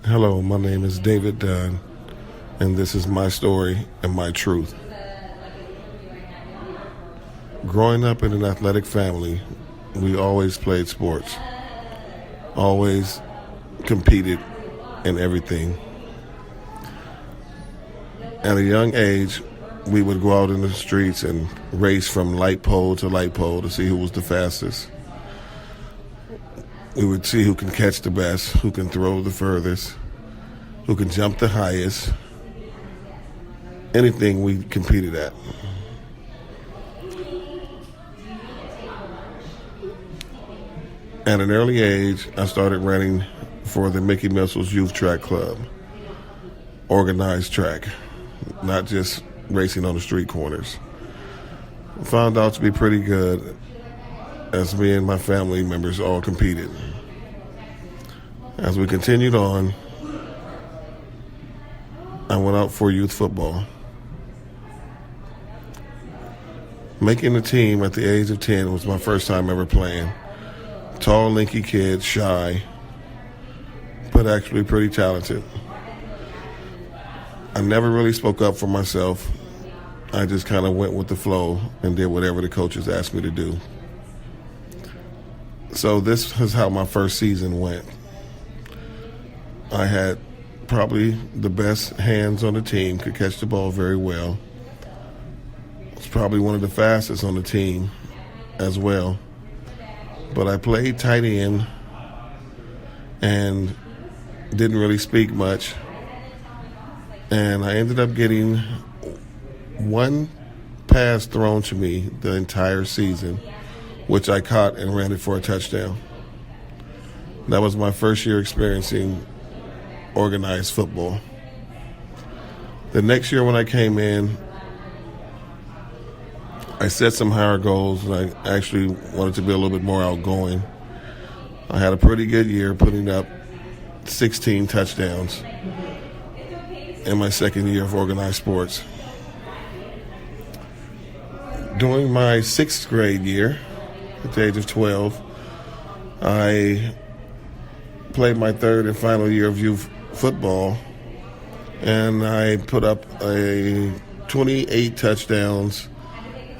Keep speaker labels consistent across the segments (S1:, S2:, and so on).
S1: Hello, my name is David Dunn, and this is my story and my truth. Growing up in an athletic family, we always played sports, always competed in everything. At a young age, we would go out in the streets and race from light pole to light pole to see who was the fastest. We would see who can catch the best, who can throw the furthest, who can jump the highest. Anything we competed at. At an early age, I started running for the Mickey Missiles Youth Track Club, organized track, not just racing on the street corners. I found out to be pretty good as me and my family members all competed. As we continued on, I went out for youth football. Making the team at the age of 10 was my first time ever playing. Tall, lanky kid, shy, but actually pretty talented. I never really spoke up for myself. I just kind of went with the flow and did whatever the coaches asked me to do. So this is how my first season went. I had probably the best hands on the team, could catch the ball very well. Was probably one of the fastest on the team as well. But I played tight end and didn't really speak much. And I ended up getting one pass thrown to me the entire season, which I caught and ran it for a touchdown. That was my first year experiencing organized football. The next year when I came in, I set some higher goals, and I actually wanted to be a little bit more outgoing. I had a pretty good year, putting up 16 touchdowns in my second year of organized sports. During my sixth grade year, at the age of 12, I played my third and final year of youth football, and I put up 28 touchdowns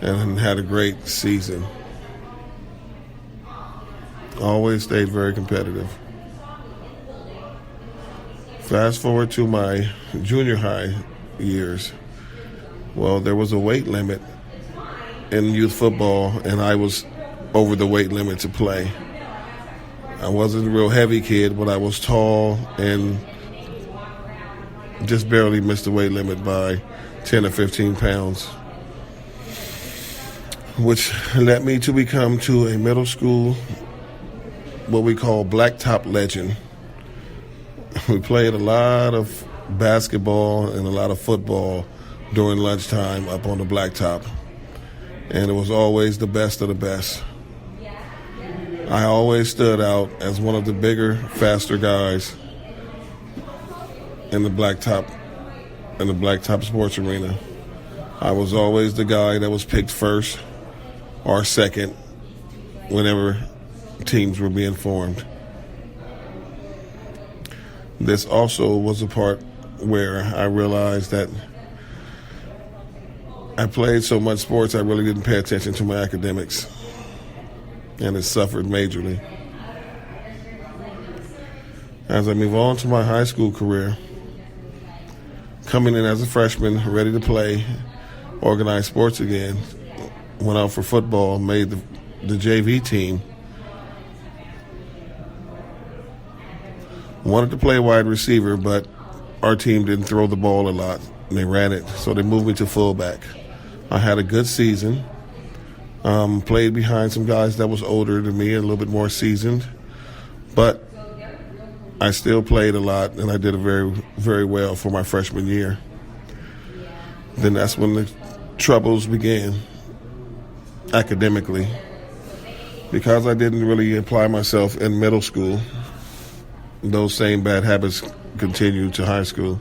S1: and had a great season. Always stayed very competitive. Fast forward to my junior high years. Well, there was a weight limit in youth football, and I was over the weight limit to play. I wasn't a real heavy kid, but I was tall and just barely missed the weight limit by 10 or 15 pounds, which led me to become to a middle school, what we call blacktop legend. We played a lot of basketball and a lot of football during lunchtime up on the blacktop, and it was always the best of the best. I always stood out as one of the bigger, faster guys in the blacktop sports arena. I was always the guy that was picked first or second whenever teams were being formed. This also was a part where I realized that I played so much sports I really didn't pay attention to my academics, and it suffered majorly. As I move on to my high school career, coming in as a freshman, ready to play organized sports again, went out for football, made the JV team. Wanted to play wide receiver, but our team didn't throw the ball a lot, and they ran it, so they moved me to fullback. I had a good season. Played behind some guys that was older than me and a little bit more seasoned, but I still played a lot, and I did very, very well for my freshman year. Then that's when the troubles began academically. Because I didn't really apply myself in middle school, those same bad habits continued to high school.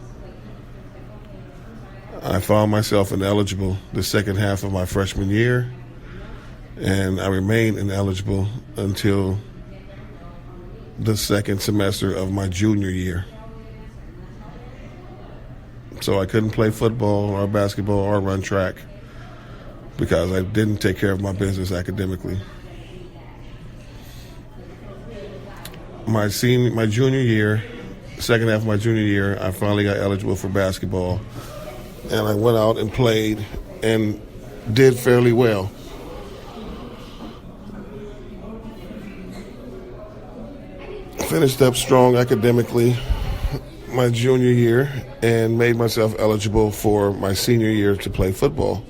S1: I found myself ineligible the second half of my freshman year, and I remained ineligible until the second semester of my junior year. So I couldn't play football or basketball or run track because I didn't take care of my business academically. My junior year, second half of my junior year, I finally got eligible for basketball, and I went out and played and did fairly well. Finished up strong academically my junior year and made myself eligible for my senior year to play football.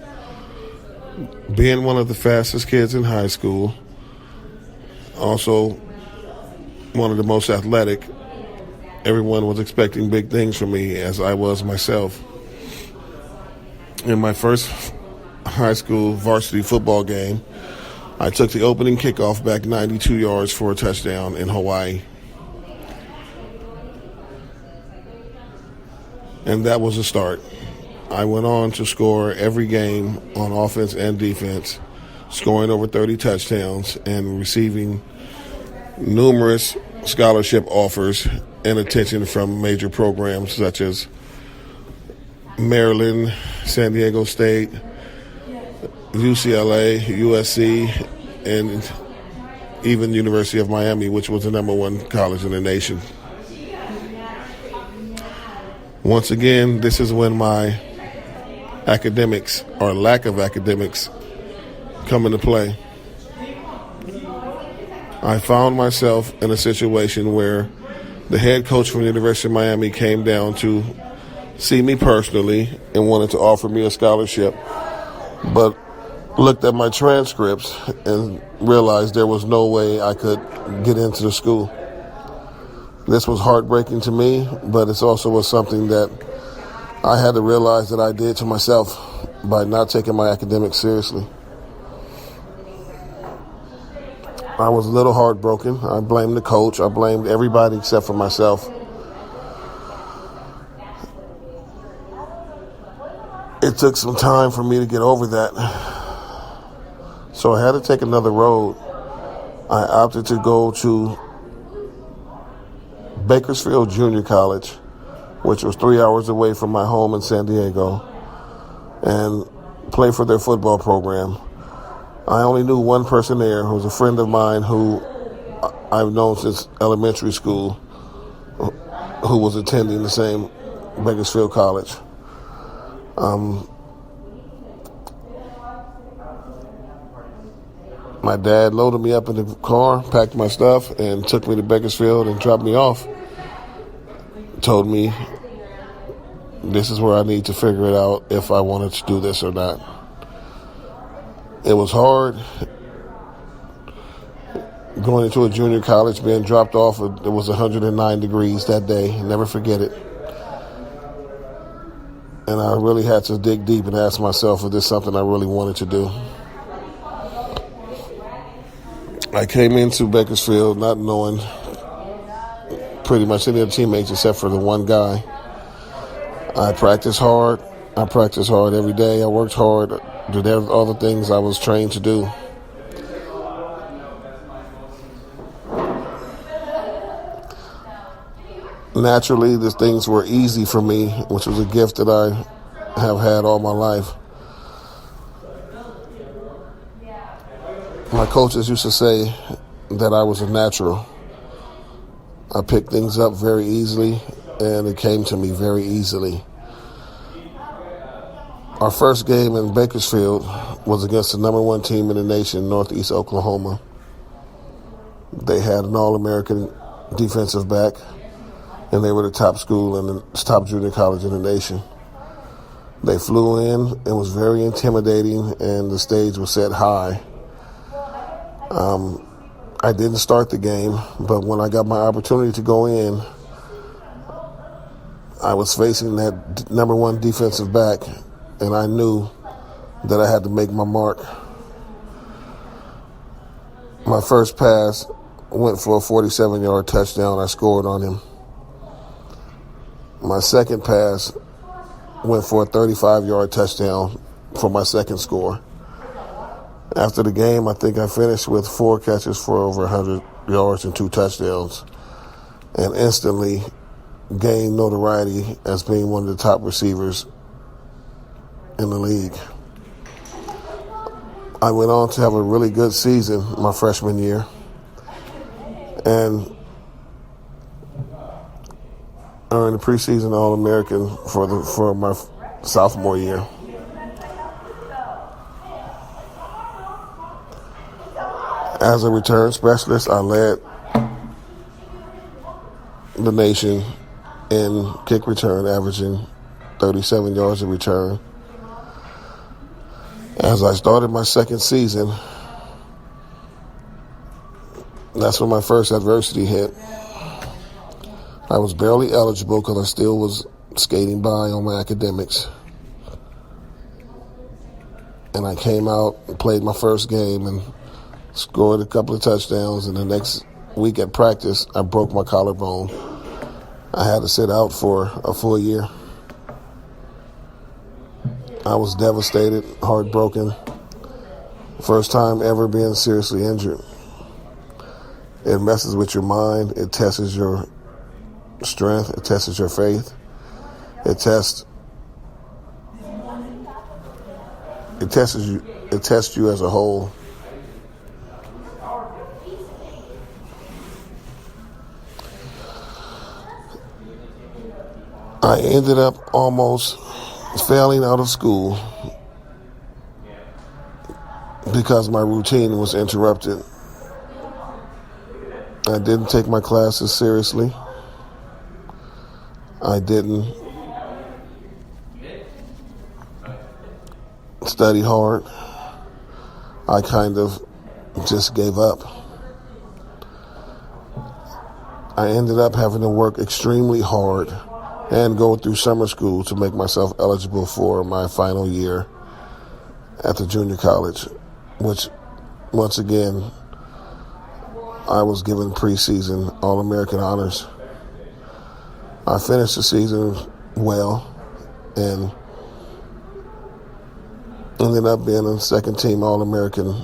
S1: Being one of the fastest kids in high school, also one of the most athletic, everyone was expecting big things from me, as I was myself. In my first high school varsity football game, I took the opening kickoff back 92 yards for a touchdown in Hawaii. And that was a start. I went on to score every game on offense and defense, scoring over 30 touchdowns and receiving numerous scholarship offers and attention from major programs such as Maryland, San Diego State, UCLA, USC, and even University of Miami, which was the number one college in the nation. Once again, this is when my academics, or lack of academics, come into play. I found myself in a situation where the head coach from the University of Miami came down to see me personally and wanted to offer me a scholarship, but looked at my transcripts and realized there was no way I could get into the school. This was heartbreaking to me, but it also was something that I had to realize that I did to myself by not taking my academics seriously. I was a little heartbroken. I blamed the coach. I blamed everybody except for myself. It took some time for me to get over that. So I had to take another road. I opted to go to Bakersfield Junior College, which was 3 hours away from my home in San Diego, and play for their football program. I only knew one person there who was a friend of mine who I've known since elementary school, who was attending the same Bakersfield College. My dad loaded me up in the car, packed my stuff, and took me to Bakersfield and dropped me off. Told me this is where I need to figure it out if I wanted to do this or not. It was hard going into a junior college, being dropped off. It was 109 degrees that day. Never forget it. And I really had to dig deep and ask myself if this is something I really wanted to do. I came into Bakersfield not knowing pretty much any of the teammates except for the one guy. I practiced hard. Every day. I worked hard, did all the things I was trained to do. Naturally, these things were easy for me, which was a gift that I have had all my life. My coaches used to say that I was a natural. I picked things up very easily, and it came to me very easily. Our first game in Bakersfield was against the number one team in the nation, Northeast Oklahoma. They had an All-American defensive back, and they were the top school and the top junior college in the nation. They flew in. It was very intimidating, and the stage was set high. I didn't start the game, but when I got my opportunity to go in, I was facing that number one defensive back, and I knew that I had to make my mark. My first pass went for a 47-yard touchdown. I scored on him. My second pass went for a 35-yard touchdown for my second score. After the game, I think I finished with 4 catches for over 100 yards and 2 touchdowns. And instantly, gained notoriety as being one of the top receivers in the league. I went on to have a really good season my freshman year and earned a preseason All-American for my sophomore year. As a return specialist, I led the nation in kick return, averaging 37 yards a return. As I started my second season, that's when my first adversity hit. I was barely eligible because I still was skating by on my academics. And I came out and played my first game and scored a couple of touchdowns. And the next week at practice, I broke my collarbone. I had to sit out for a full year. I was devastated, heartbroken. First time ever being seriously injured. It messes with your mind. It tests your strength. It tests your faith. It tests you as a whole. I ended up almost failing out of school because my routine was interrupted. I didn't take my classes seriously. I didn't study hard. I kind of just gave up. I ended up having to work extremely hard and go through summer school to make myself eligible for my final year at the junior college, which, once again, I was given preseason All-American honors. I finished the season well and ended up being a second-team All-American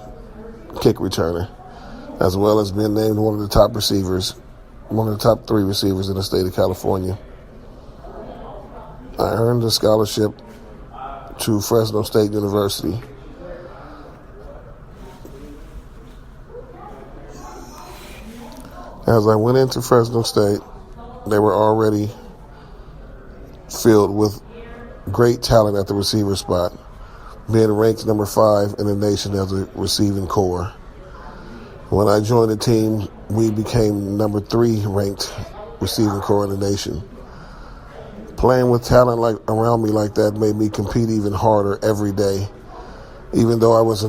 S1: kick returner, as well as being named one of the top receivers, one of the top 3 receivers in the state of California. I earned a scholarship to Fresno State University. As I went into Fresno State, they were already filled with great talent at the receiver spot, being ranked number 5 in the nation as a receiving core. When I joined the team, we became number 3 ranked receiving core in the nation. Playing with talent around me like that made me compete even harder every day. Even though I was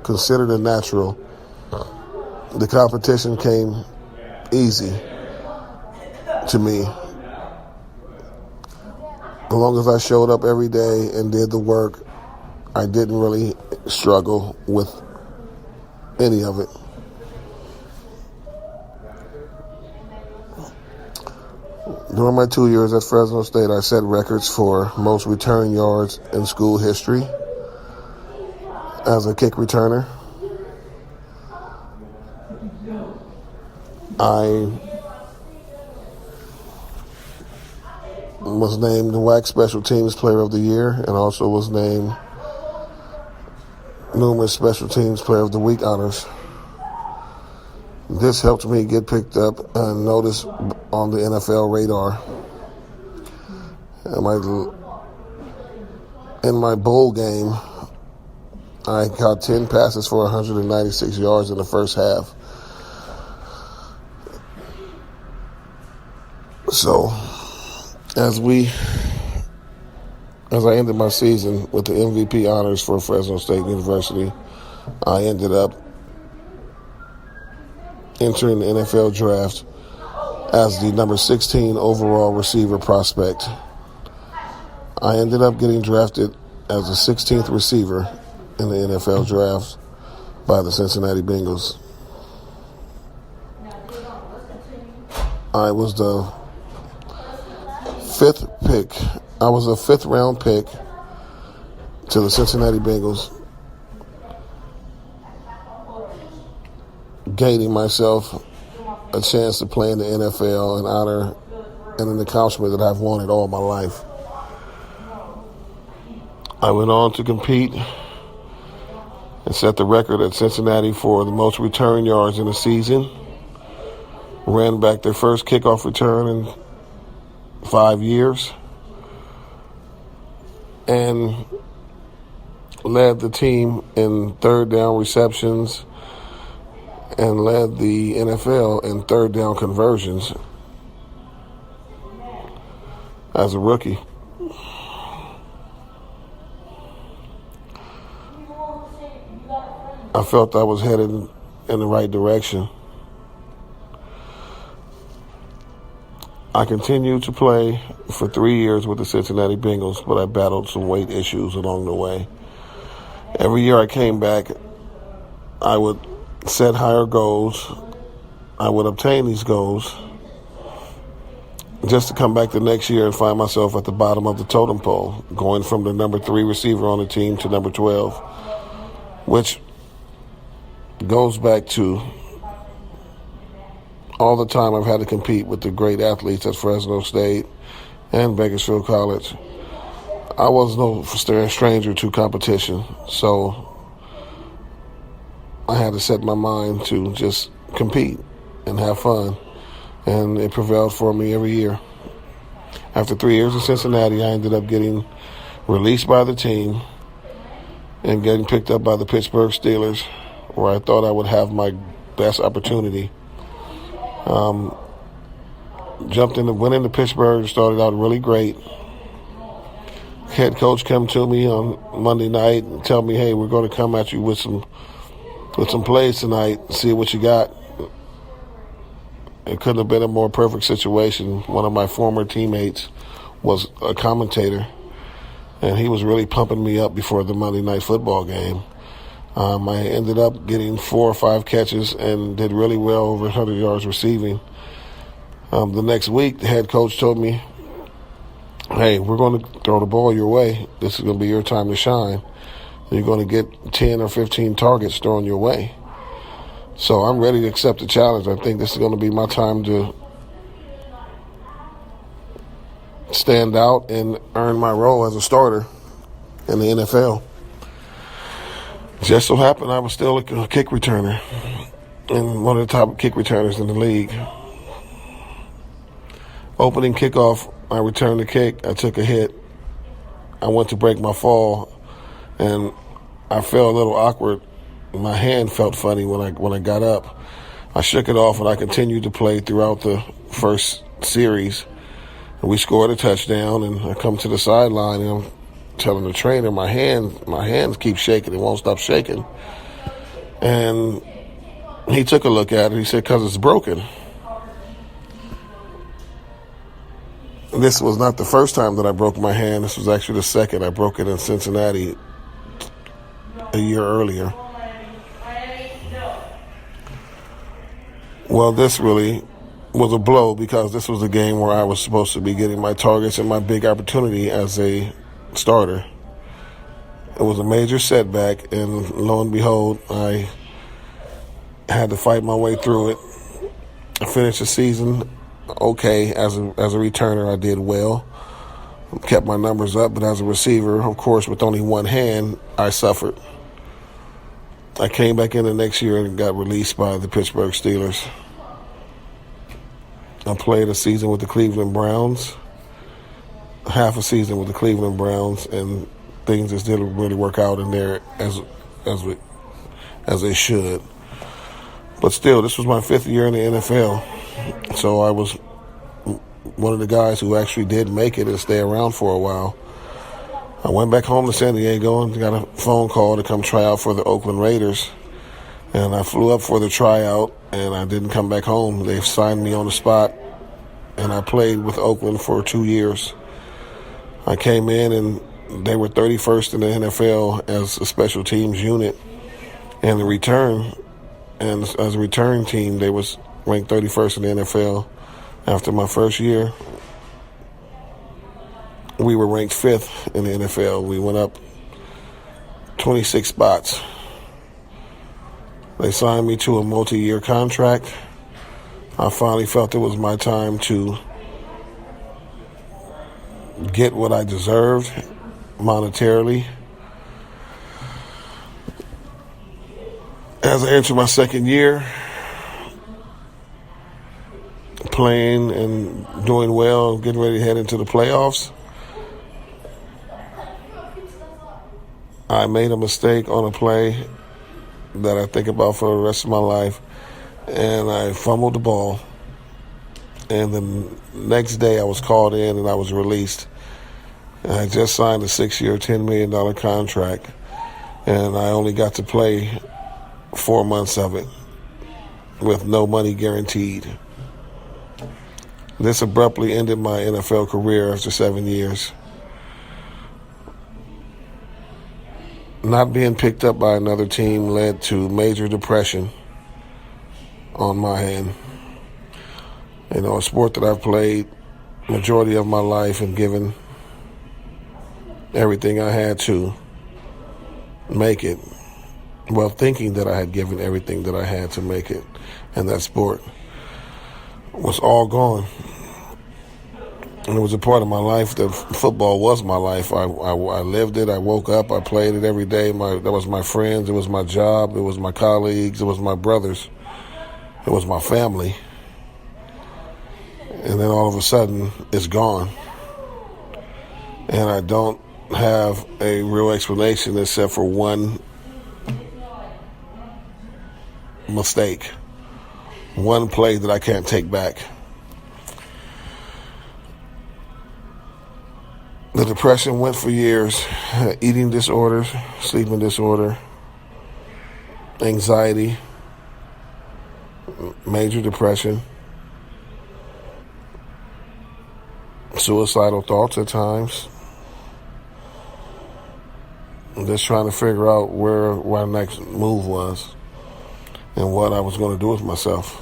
S1: considered a natural, the competition came easy to me. As long as I showed up every day and did the work, I didn't really struggle with any of it. During my 2 years at Fresno State, I set records for most return yards in school history as a kick returner. I was named the WAC Special Teams Player of the Year and also was named numerous Special Teams Player of the Week honors. This helped me get picked up and noticed on the NFL radar. In my bowl game, I caught 10 passes for 196 yards in the first half. So, as I ended my season with the MVP honors for Fresno State University, I ended up entering the NFL draft as the number 16 overall receiver prospect. I ended up getting drafted as the 16th receiver in the NFL draft by the Cincinnati Bengals. I was the 5th pick. I was a 5th round pick to the Cincinnati Bengals, gaining myself a chance to play in the NFL, an honor and an accomplishment that I've wanted all my life. I went on to compete and set the record at Cincinnati for the most return yards in a season. Ran back their first kickoff return in 5 years. And led the team in third down receptions and led the NFL in third down conversions as a rookie. I felt I was headed in the right direction. I continued to play for 3 years with the Cincinnati Bengals, but I battled some weight issues along the way. Every year I came back, I would set higher goals. I would obtain these goals just to come back the next year and find myself at the bottom of the totem pole, going from the number 3 receiver on the team to number 12, which goes back to all the time I've had to compete with the great athletes at Fresno State and Bakersfield College. I was no stranger to competition, so I had to set my mind to just compete and have fun, and it prevailed for me every year. After 3 years in Cincinnati, I ended up getting released by the team and getting picked up by the Pittsburgh Steelers, where I thought I would have my best opportunity. Went into Pittsburgh, started out really great. Head coach came to me on Monday night and tell me, hey, we're going to come at you with some plays tonight, see what you got. It couldn't have been a more perfect situation. One of my former teammates was a commentator, and he was really pumping me up before the Monday night football game. I ended up getting 4 or 5 catches and did really well, over 100 yards receiving. The next week, the head coach told me, hey, we're going to throw the ball your way. This is going to be your time to shine. You're going to get 10 or 15 targets thrown your way. So I'm ready to accept the challenge. I think this is going to be my time to stand out and earn my role as a starter in the NFL. Just so happened I was still a kick returner and one of the top kick returners in the league. Opening kickoff, I returned the kick. I took a hit. I went to break my fall, and I felt a little awkward. My hand felt funny when I got up. I shook it off, and I continued to play throughout the first series. And we scored a touchdown, and I come to the sideline, and I'm telling the trainer, my hands keep shaking. It won't stop shaking. And he took a look at it. He said, because it's broken. This was not the first time that I broke my hand. This was actually the second. I broke it in Cincinnati a year earlier. Well, this really was a blow because this was a game where I was supposed to be getting my targets and my big opportunity as a starter. It was a major setback, and lo and behold, I had to fight my way through it. I finished the season okay. As a returner, I did well, kept my numbers up, but as a receiver, of course, with only one hand, I suffered. I came back in the next year and got released by the Pittsburgh Steelers. I played a season with the Cleveland Browns, half a season with the Cleveland Browns, and things just didn't really work out in there as they should. But still, this was my 5th year in the NFL, so I was one of the guys who actually did make it and stay around for a while. I went back home to San Diego and got a phone call to come try out for the Oakland Raiders. And I flew up for the tryout, and I didn't come back home. They signed me on the spot, and I played with Oakland for 2 years. I came in, and they were 31st in the NFL as a special teams unit. And the return, and as a return team, they was ranked 31st in the NFL. After my first year, we were ranked 5th in the NFL. We went up 26 spots. They signed me to a multi-year contract I finally felt it was my time to get what I deserved monetarily. As I entered my second year, playing and doing well, getting ready to head into the playoffs, I made a mistake on a play that I think about for the rest of my life, and I fumbled the ball. And the next day I was called in and I was released. And I just signed a 6-year, $10 million contract, and I only got to play 4 months of it with no money guaranteed. This abruptly ended my NFL career after 7 years. Not being picked up by another team led to major depression on my end. You know, a sport that I've played majority of my life and given everything I had to make it. Well, thinking that I had given everything that I had to make it, and that sport was all gone. And it was a part of my life that football was my life. I lived it. I woke up. I played it every day. That was my friends. It was my job. It was my colleagues. It was my brothers. It was my family. And then all of a sudden, it's gone. And I don't have a real explanation except for one mistake, one play that I can't take back. The depression went for years. Eating disorders, sleeping disorder, anxiety, major depression, suicidal thoughts at times. I'm just trying to figure out where my next move was and what I was going to do with myself.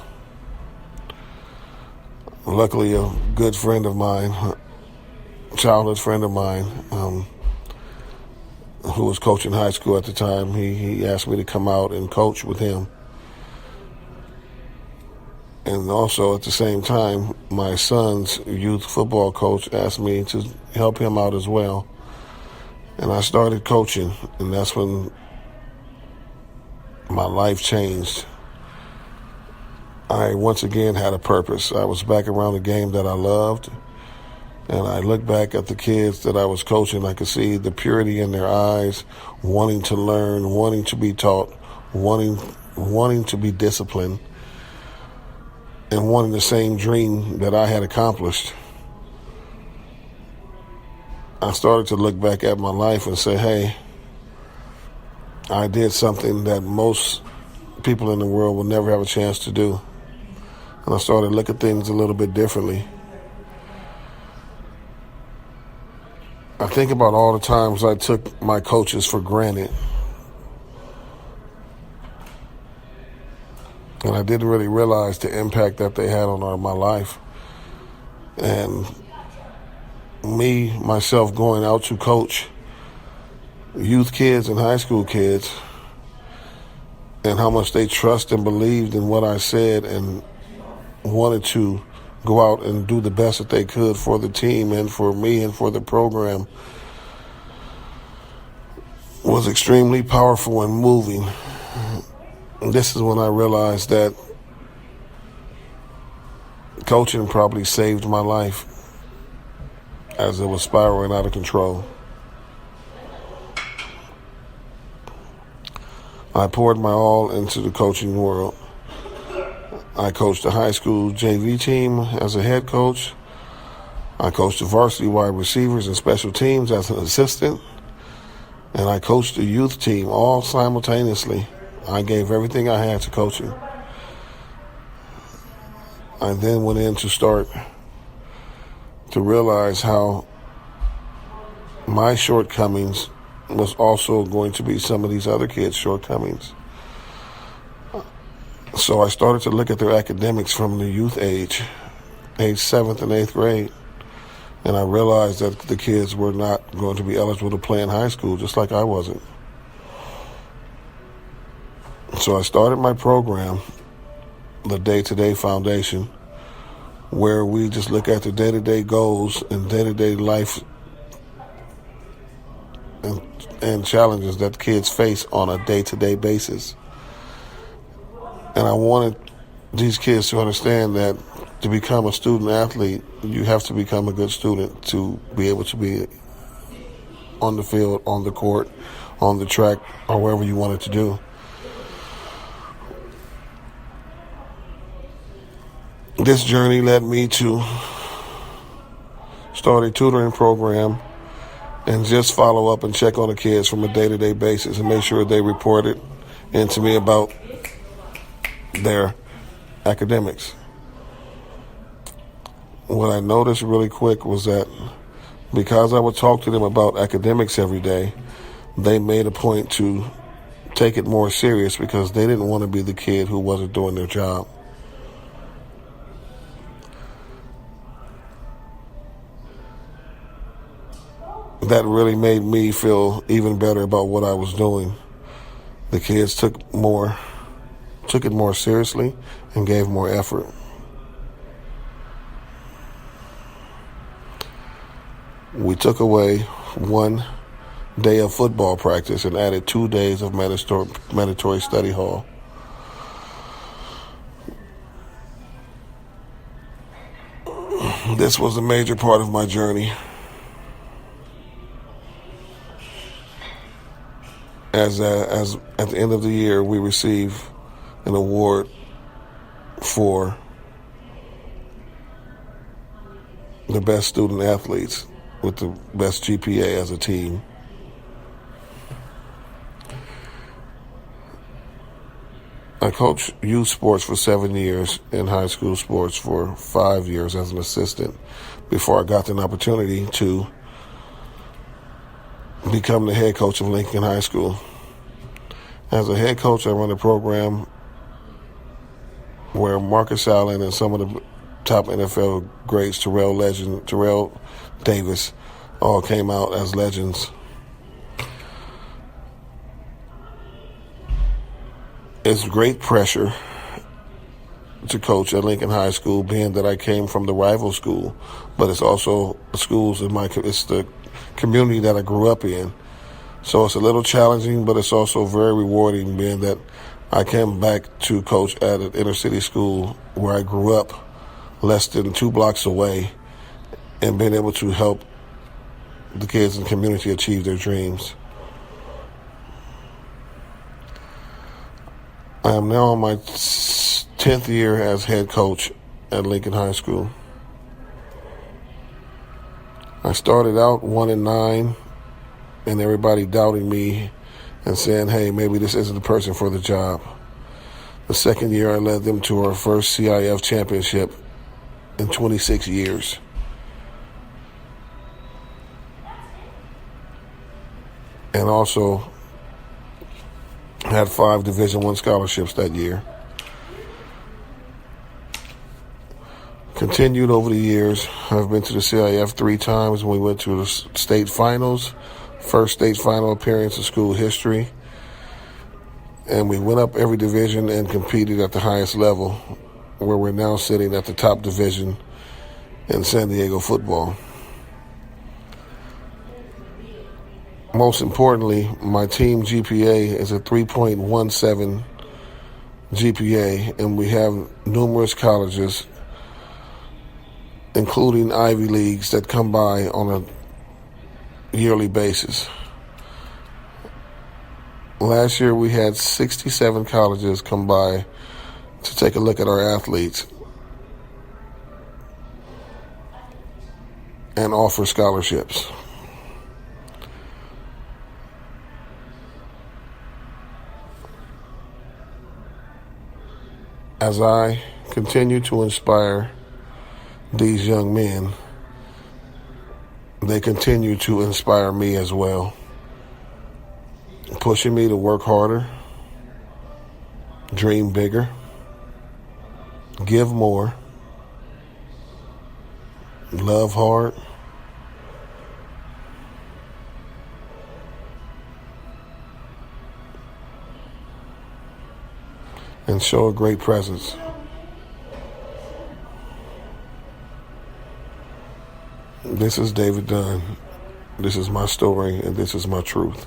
S1: Luckily, a good friend of mine, childhood friend of mine, who was coaching high school at the time, he asked me to come out and coach with him. And also at the same time, my son's youth football coach asked me to help him out as well. And I started coaching, and that's when my life changed. I once again had a purpose. I was back around the game that I loved, and I looked back at the kids that I was coaching. I could see the purity in their eyes, wanting to learn, wanting to be taught, wanting to be disciplined, and wanting the same dream that I had accomplished. I started to look back at my life and say, hey, I did something that most people in the world will never have a chance to do. And I started to look at things a little bit differently. I think about all the times I took my coaches for granted. And I didn't really realize the impact that they had on my life. And myself going out to coach youth kids and high school kids, and how much they trust and believed in what I said and wanted to go out and do the best that they could for the team and for me and for the program, was extremely powerful and moving. And this is when I realized that coaching probably saved my life as it was spiraling out of control. I poured my all into the coaching world. I coached the high school JV team as a head coach. I coached the varsity wide receivers and special teams as an assistant. And I coached the youth team all simultaneously. I gave everything I had to coaching. I then went in to start to realize how my shortcomings was also going to be some of these other kids' shortcomings. So I started to look at their academics from the youth age 7th and 8th grade. And I realized that the kids were not going to be eligible to play in high school, just like I wasn't. So I started my program the day-to-day foundation, where we just look at the day-to-day goals and day-to-day life and challenges that kids face on a day-to-day basis. And I wanted these kids to understand that to become a student athlete, you have to become a good student to be able to be on the field, on the court, on the track, or wherever you wanted to do. This journey led me to start a tutoring program and just follow up and check on the kids from a day-to-day basis and make sure they reported into me about their academics. What I noticed really quick was that because I would talk to them about academics every day, they made a point to take it more serious because they didn't want to be the kid who wasn't doing their job. That really made me feel even better about what I was doing. The kids took it more seriously and gave more effort. We took away 1 day of football practice and added 2 days of mandatory study hall. This was a major part of my journey. As at the end of the year, we receive an award for the best student athletes with the best GPA as a team. I coached youth sports for 7 years and high school sports for 5 years as an assistant before I got an opportunity to become the head coach of Lincoln High School. As a head coach, I run a program where Marcus Allen and some of the top NFL greats, Terrell Davis, all came out as legends. It's great pressure to coach at Lincoln High School, being that I came from the rival school, but it's also it's the community that I grew up in. So it's a little challenging, but it's also very rewarding, being that I came back to coach at an inner city school where I grew up less than 2 blocks away, and being able to help the kids in the community achieve their dreams. I am now on my 10th year as head coach at Lincoln High School. I started out 1-9, and everybody doubting me and saying, hey, maybe this isn't the person for the job. The second year, I led them to our first CIF championship in 26 years. And also had 5 Division I scholarships that year. Continued over the years. I've been to the CIF 3 times. We went to the state finals, first state final appearance in school history. And we went up every division and competed at the highest level, where we're now sitting at the top division in San Diego football. Most importantly, my team GPA is a 3.17 GPA, and we have numerous colleges, including Ivy Leagues, that come by on a yearly basis. Last year, we had 67 colleges come by to take a look at our athletes and offer scholarships. As I continue to inspire these young men, they continue to inspire me as well, pushing me to work harder, dream bigger, give more, love hard, and show a great presence. This is David Dunn. This is my story, and this is my truth.